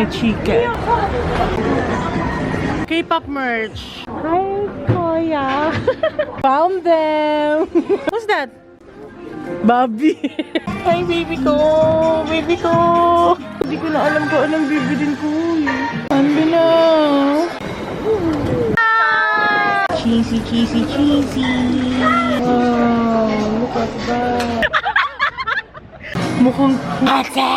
may chicken. K-pop merch. Hi, Kuya. Found them. What's that? Bobby. Hi, baby ko. Baby ko. Hindi ko na alam kung anong bibilin ko. Ando na. Cheesy, cheesy, cheesy. Wow, look at that. Mukhang pata!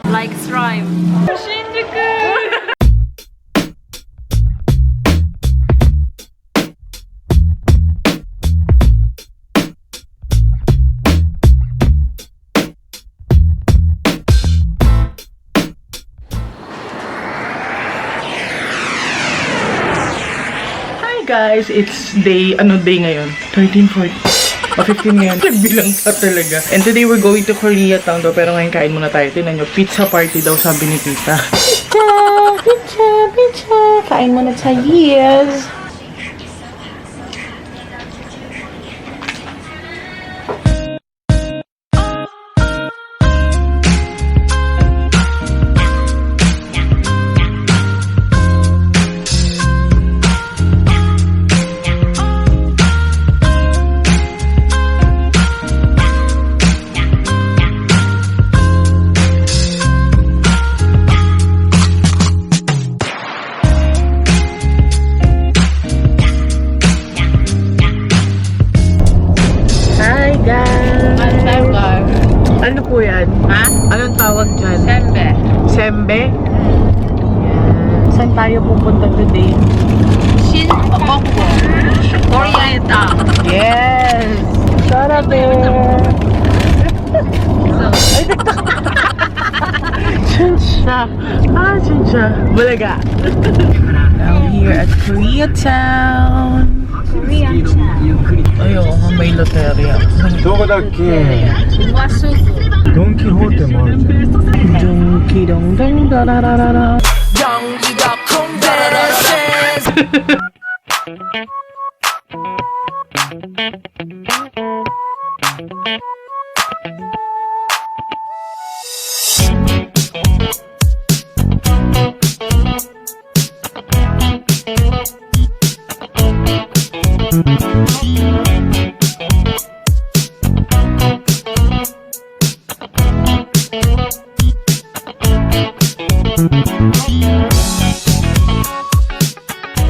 Like slime. Shinjuku! Guys, it's day, day ngayon? 13, 14, 15 ngayon. Nagbilang pa talaga. And today we're going to Koreatown daw. Pero ngayon kain muna tayo. Tingnan nyo, pizza party daw sabi ni Tita. Pizza! Pizza! Pizza! Kain muna tayo. Yes! Ano po yan? Ha? Anong tawag dyan? Sembe. Sembe? Yan. Saan tayo pupunta today? Shin-Okubo. Koreatown. Yes! Sarap eh! Ay, Chinsha! Chinsha! Bulaga! Now here at Koreatown. Ayoko, may loteria. どこだっけ Wasugu. ドン・キホーテもあるじゃん Donkey dong dong da da da da da.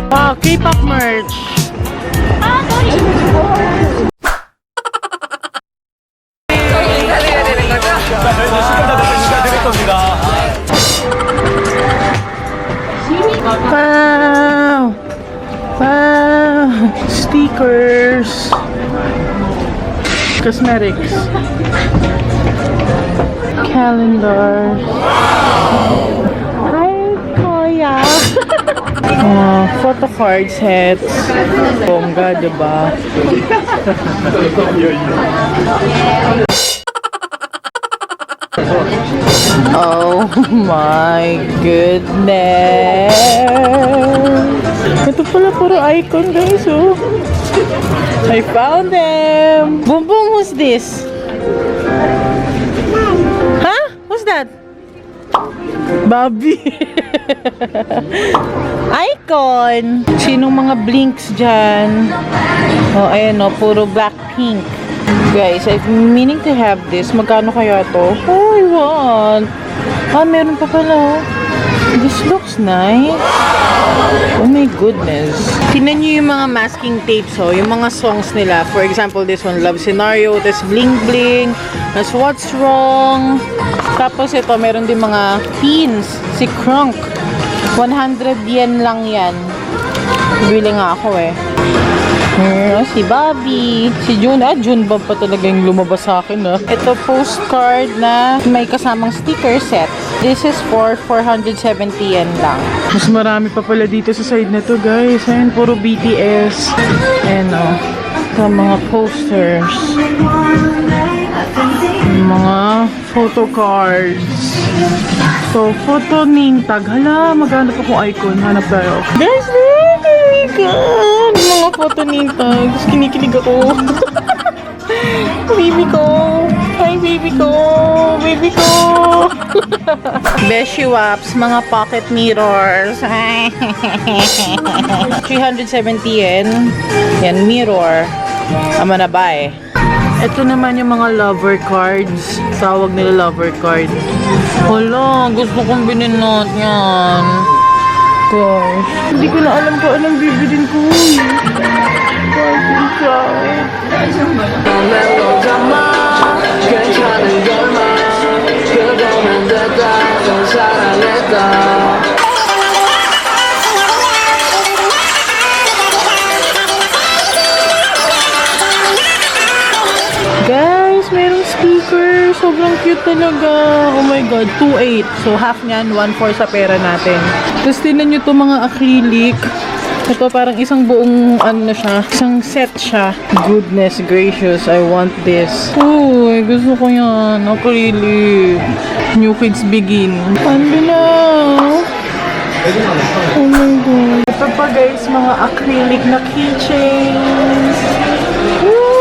Wow, K-pop merch. Wow! Wow! Stickers. Cosmetics. Calendars. Hi, Kuya! Photo card sets. Bongga, diba? Oh my goodness! Ito pala puro icon, guys, oh. I found them! Boom Boom, who's this? Huh? Who's that? Bobby! Icon! Sinong mga blinks dyan? Oh, ayan o, puro Blackpink. Guys, I've been meaning to have this. Magkano kaya to? Oh, I want! Meron pa pala. This looks nice. Oh my goodness. Tingnan nyo yung mga masking tapes, oh. Yung mga songs nila. For example, this one, Love Scenario. Tapos Bling Bling. Tapos What's Wrong. Tapos ito, meron din mga pins. Si Crunk. 100 yen lang yan. Bili nga ako eh. Si Bobby. Si June. June Bob pa talaga yung lumabas sa akin. Ito postcard na may kasamang sticker set. This is for 470 yen lang. Mas marami pa pala dito sa side na to, guys. Ayan, puro BTS. Ayan o. Ito mga posters. Mga photo cards. So, photo name tag. Hala, maghanap akong icon. Hanap tayo. Guys, look! Oh my God! Mga photo name tags. Kinikilig ako. Baby ko. Hi, baby. baby ko! Baby ko! Beshi Waps, mga pocket mirrors. 370 yen. Yan, mirror. I'm gonna buy. Ito naman yung mga lover cards. Tawag nila lover card. Hala, gusto kong bininot yan. Gosh. Hindi ko na alam kung anong bibilin ko. Guys, merong speaker. Sobrang cute talaga. Oh my God, 2.8. So, half niyan, 1.4 sa pera natin. Tapos, tinan nyo to mga acrylic. Ito parang isang buong, ano siya, isang set siya. Goodness gracious, I want this. Uy, gusto ko yan. Acrylic. New kids begin. Ano na? Oh my God. Ito pa guys, mga acrylic na keychains. Woo!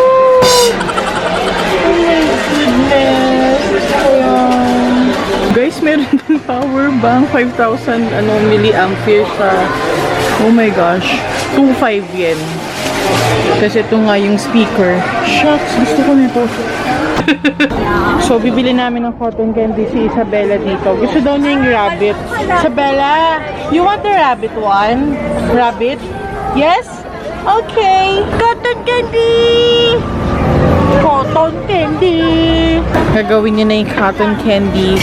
Guys, meron din power bank, 5,000 milliampere siya. Oh my gosh, 2.5 yen. Kasi ito nga yung speaker. Shucks, gusto ko nito. So, bibili namin ng cotton candy si Isabella dito. Gusto daw niya yung rabbit. Isabella, you want the rabbit one? Rabbit? Yes? Okay. Cotton candy! Cotton candy! Gagawin niya na yung cotton candy.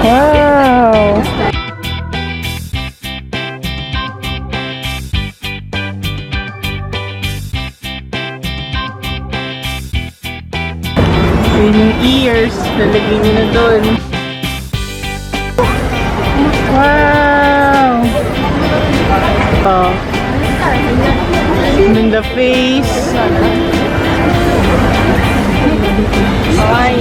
Wow! Yun yung ears. Nalagay niya na doon. Wow! Oh. And then the face. Ay.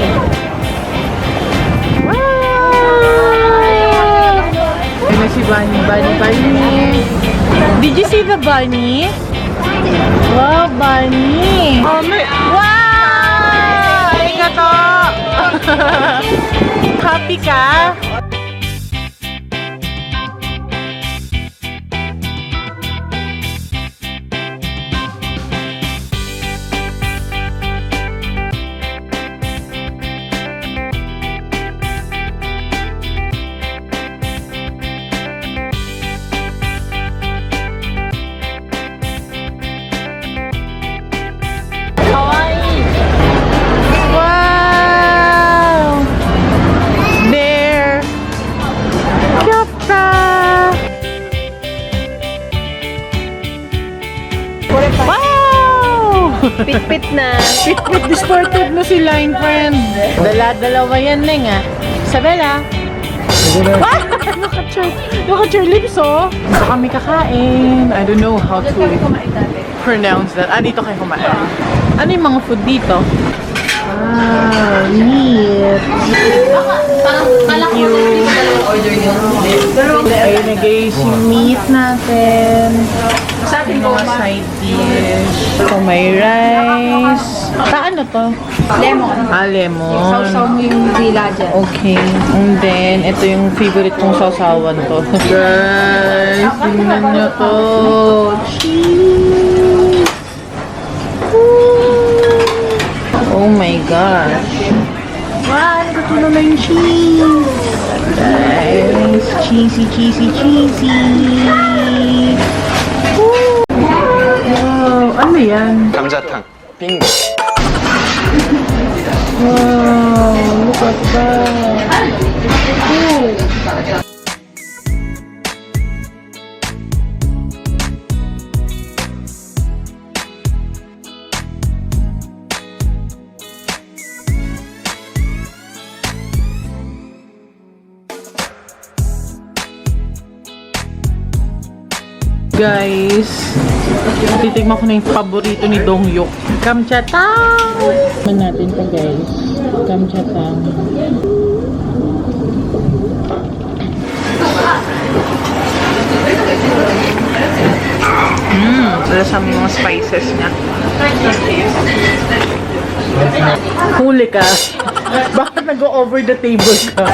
Ano si Bunny? Bunny. Did you see the bunny? Wow, bunny. Oh, wow! Arigato! Happy ka? Pit-pit na. Pit-pit distorted na si line friend. Dala-dalawa yan na nga. Isabella. Ah! Look at your lips, oh. Dito kami kakain. I don't know how to pronounce that. Ah, dito kayo kumain. Ano yung mga food dito? Ah, meat. Thank you. Ayun na guys, yung meat natin. Yung mga side dish. So, may rice. Ano to? Lemon. Ah, lemon. Sausaw mo yung dila dyan. Okay. And then, ito yung favorite kong sausawan to. Guys, tingnan nyo to. Cheese. Oh my gosh. Wow, nagkatulo na yung cheese. Guys, cheesy, cheesy, cheesy. Wow, ano yan? 감자탕 빙고 Wow, look at that. Ooh. Guys, titigman ko na yung paborito ni Dongyuk. Kamchatang! Man natin to guys. Kamchatang. sa mga spices niya. Huli ka. Bakit nag-over the table ka?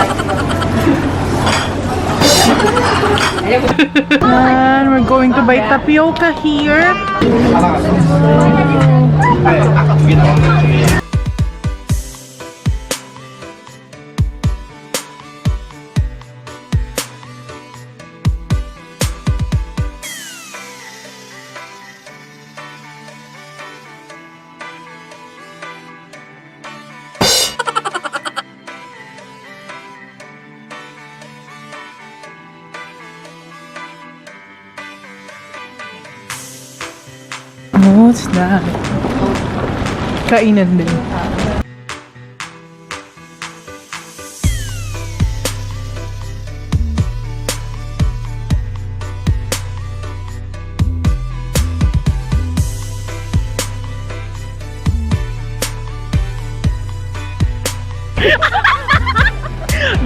And we're going to buy tapioca here. What's that? Kainan din.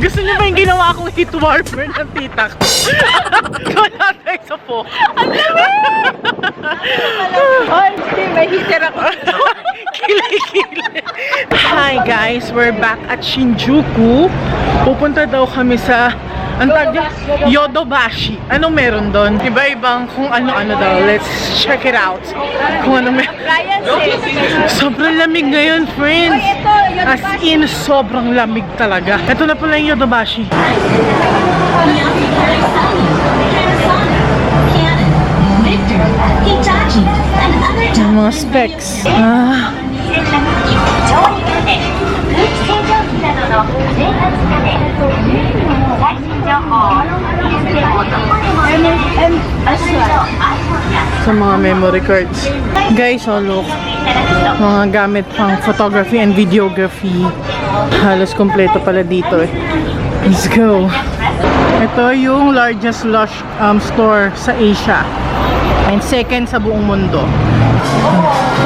Gusto niyo ba yung ginawa kong hit warmer ng tita ko? Wala tayo sa po. Ang dami! Ay, may heater ako. Kili-kili. Hi guys, we're back at Shinjuku. Pupunta daw kami sa Yodobashi. Anong meron doon? Iba-ibang kung ano-ano daw. Let's check it out. Kung ano meron. Ryan says. Sobrang lamig ngayon, friends. As in, sobrang lamig talaga. Ito na pala yung Yodobashi. Yung mga specs. Sa mga memory cards. Guys, oh look. Mga gamit pang photography and videography. Halos kompleto pala dito eh. Let's go. Ito yung largest Lush store sa Asia. And second sa buong mundo.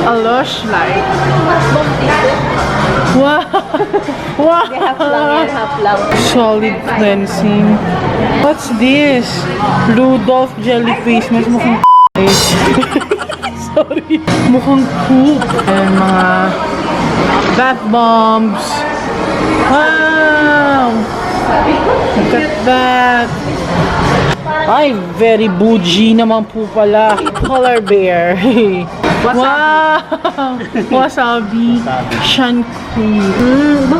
A Lush light. Wow! Wow! Half lang yan, half lang. Solid cleansing. What's this? Rudolph jellyfish. Mas mukhang sorry. Mukhang poop. And mga bath bombs. Wow! Look at that. Ay, very bougie naman po pala. Polar bear. Wow! Wasabi. Shin-Okubo.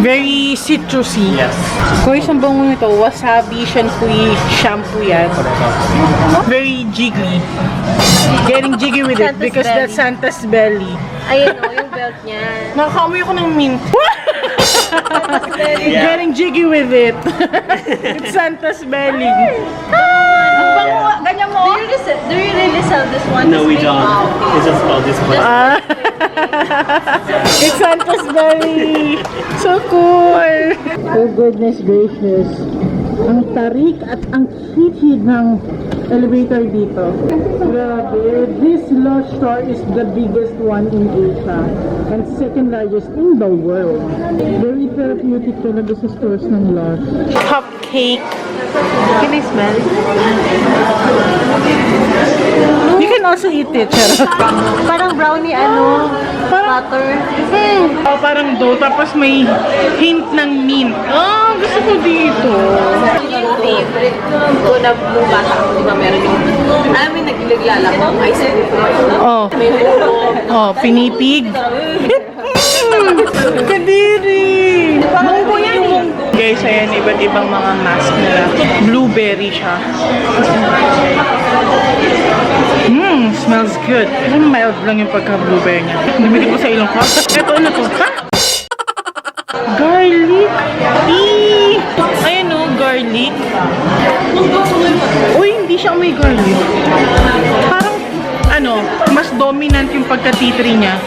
Very citrusy. Yes. Kung isang bango nito, wasabi, Shin-Okubo shampoo yan. Very jiggy. Getting jiggy with it Santa's because belly. that's Santa's belly. Ayun o, yung belt niya. Nakakamoy ako ng mint. Yeah. Getting jiggy with it. It's Santa's belly. Ang bango, ganyan mo. Do you really sell this one? No, we don't. It's just called this one. It's Santa's belly. So cool. Oh goodness gracious. Ang tarik at ang hit ng elevator dito. Grabe. This Lush store is the biggest one in Asia and second largest in the world. Very therapeutic talaga sa stores ng Lush. Cupcake. Can I smell? You can also eat it, charot. Parang brownie, butter. Oh, parang dough, tapos may hint ng mint. Ah, gusto ko dito. Yung favorite ko na nung bata ko, di ba meron yung namin naglalako, ice cream. Oh, May hulo. oh, pinipig. Kadiri! Munggo yan eh. Guys, ayan, iba't ibang mga mask nila. Blueberry siya. Smells good. Mild lang yung pagka-blueberry niya. Bumili ko sa ilong ko. Ito, ano to? Ha? Garlic! Eee! Ayan o, garlic. Uy, hindi siya may garlic. Parang, mas dominant yung pagka-tea tree niya.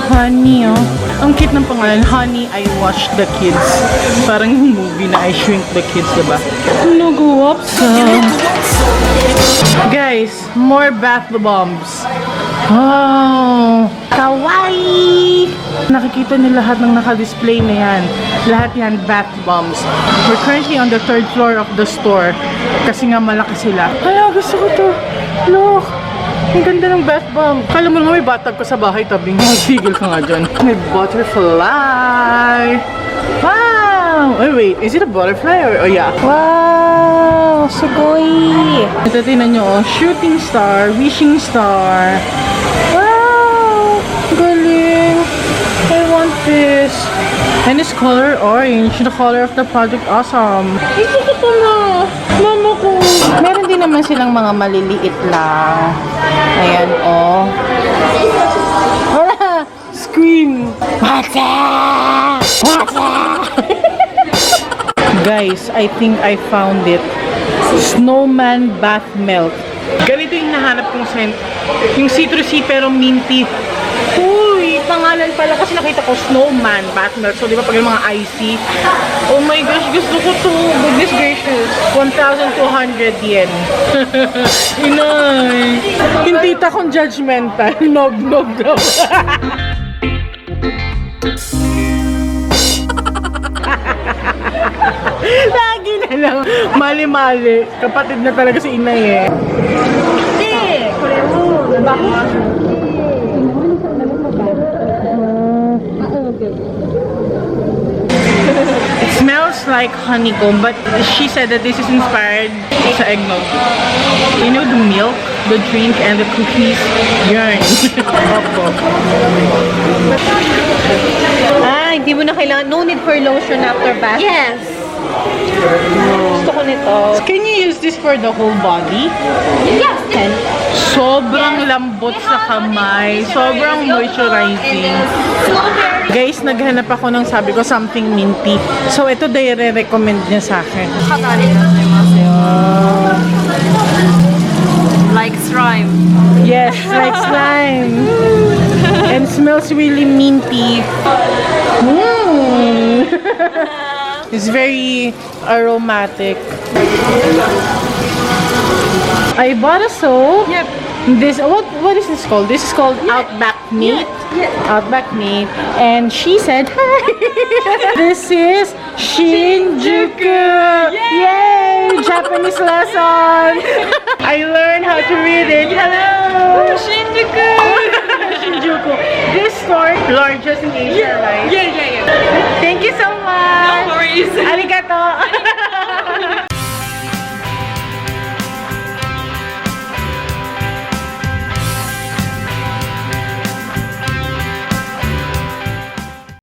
Honey, oh. Ang cute ng pangalan. Honey, I Washed the Kids. Parang yung movie na I Shrink the Kids, diba? Nag-uwap sa... Guys, more bath bombs. Oh, kawaii! Nakikita niyo lahat ng naka-display na yan. Lahat yan bath bombs. We're currently on the 3rd floor of the store. Kasi nga malaki sila. Ay, gusto ko to. Look! Ang ganda ng bath bomb. Kala mo naman may batag ko sa bahay, tabing magsigil ka nga dyan. May butterfly. Wow! Oh, wait. Is it a butterfly or... Oh, yeah. Wow! Sugoi! Ito, tingnan nyo, oh. Shooting star, wishing star. Wow! Galing! I want this. And it's color orange. The color of the project. Awesome. Ito ko na. Mama ko. Meron din naman silang mga maliliit lang. Ayan, oh. Wala! Scream! What's Guys, I think I found it. Snowman bath milk. Ganito yung nahanap kong scent. Yung citrusy pero minty. Uy, pangalan pala kasi nakita ko snowman bath milk. So, di ba pag yung mga icy? Oh my gosh, gusto ko to. Goodness gracious. 1,200 yen. Inay. Hindi ta kong judgmental. Nog daw. Lagi na lang. Mali-mali. Kapatid na talaga si Inay eh. Hindi! It smells like honeycomb, but she said that this is inspired sa eggnog. You know the milk, the drink, and the cookies? Yarn. Opo. Hindi mo na kailangan. No need for lotion after bath. Yes. Gusto ko nito. Can you use this for the whole body? Yes. Sobrang lambot sa kamay. Sobrang moisturizing. Guys, naghanap ako ng sabi ko something minty. So, ito recommend niya sa akin. Like slime. Yes, like slime. And smells really minty. It's very aromatic. I bought a soap. Yep. This what is this called? This is called Outback Meat. Yeah. Outback Meat. And she said, hi. This is Shinjuku. Yay! Japanese lesson. I learned how to read it. Hello. Shinjuku. Shinjuku. This store largest in Asia, right? Yeah. Thank you so much. No worries. Arigato.